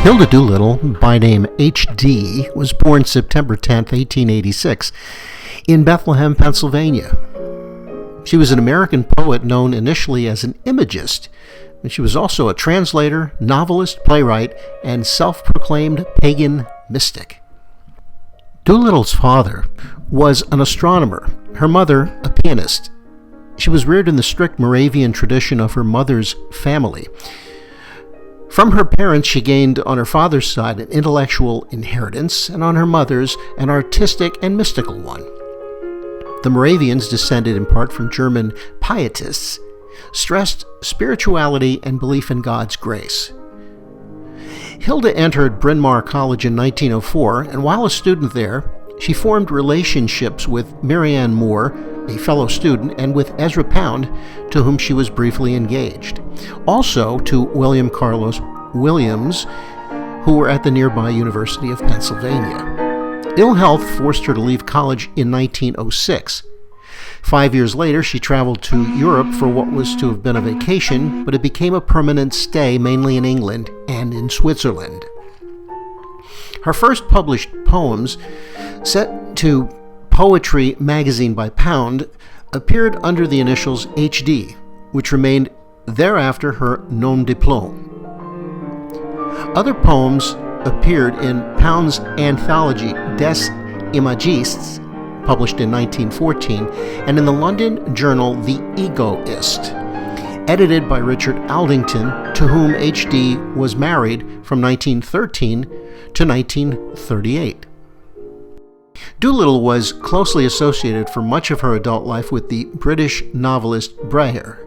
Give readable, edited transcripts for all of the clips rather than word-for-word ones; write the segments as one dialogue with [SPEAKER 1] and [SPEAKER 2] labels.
[SPEAKER 1] Hilda Doolittle, by name H.D., was born September 10, 1886, in Bethlehem, Pennsylvania. She was an American poet known initially as an imagist, and she was also a translator, novelist, playwright, and self-proclaimed pagan mystic. Doolittle's father was an astronomer, her mother a pianist. She was reared in the strict Moravian tradition of her mother's family. From her parents, she gained on her father's side an intellectual inheritance, and on her mother's, an artistic and mystical one. The Moravians, descended in part from German pietists, stressed spirituality and belief in God's grace. Hilda entered Bryn Mawr College in 1904, and while a student there, she formed relationships with Marianne Moore, a fellow student, and with Ezra Pound, to whom she was briefly engaged. Also to William Carlos Williams, who were at the nearby University of Pennsylvania. Ill health forced her to leave college in 1906. 5 years later, she traveled to Europe for what was to have been a vacation, but it became a permanent stay, mainly in England and in Switzerland. Her first published poems, set to Poetry magazine by Pound, appeared under the initials H.D., which remained thereafter her nom de plume. Other poems appeared in Pound's anthology Des Imagists, published in 1914, and in the London journal The Egoist, edited by Richard Aldington, to whom H.D. was married from 1913 to 1938. Doolittle was closely associated for much of her adult life with the British novelist Breher.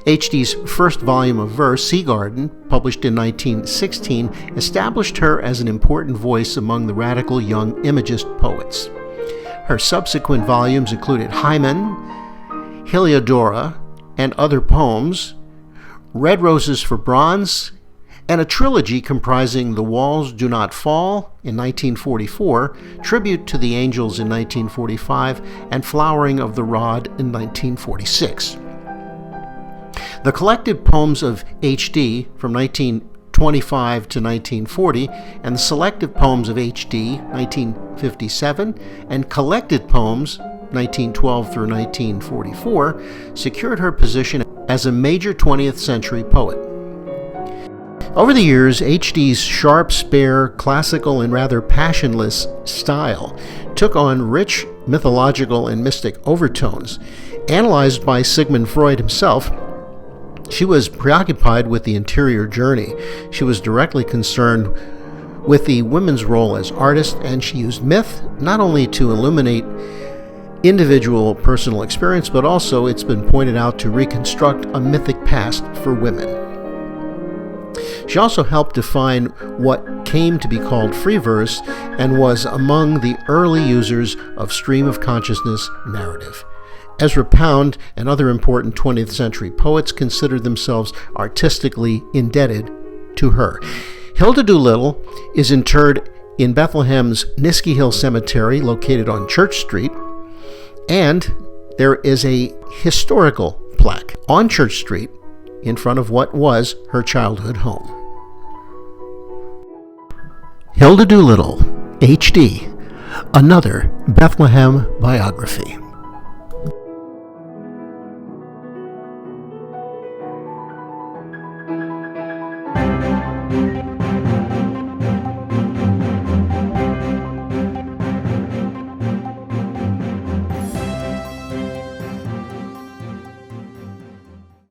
[SPEAKER 1] H.D.'s first volume of verse, Sea Garden, published in 1916, established her as an important voice among the radical young imagist poets. Her subsequent volumes included Hymen, Heliodora, and other poems, Red Roses for Bronze, and a trilogy comprising The Walls Do Not Fall in 1944, Tribute to the Angels in 1945, and Flowering of the Rod in 1946. The collected poems of H.D. from 1925 to 1940, and the selected poems of H.D. 1957, and collected poems 1912 through 1944, secured her position as a major 20th century poet. Over the years, H.D.'s sharp, spare, classical, and rather passionless style took on rich mythological and mystic overtones. Analyzed by Sigmund Freud himself, she was preoccupied with the interior journey. She was directly concerned with the women's role as artist, and she used myth not only to illuminate individual personal experience, but also, it's been pointed out, to reconstruct a mythic past for women. She also helped define what came to be called free verse and was among the early users of stream of consciousness narrative. Ezra Pound and other important 20th century poets considered themselves artistically indebted to her. Hilda Doolittle is interred in Bethlehem's Niskey Hill Cemetery, located on Church Street, and there is a historical plaque on Church Street in front of what was her childhood home. Hilda Doolittle, H.D., another Bethlehem biography.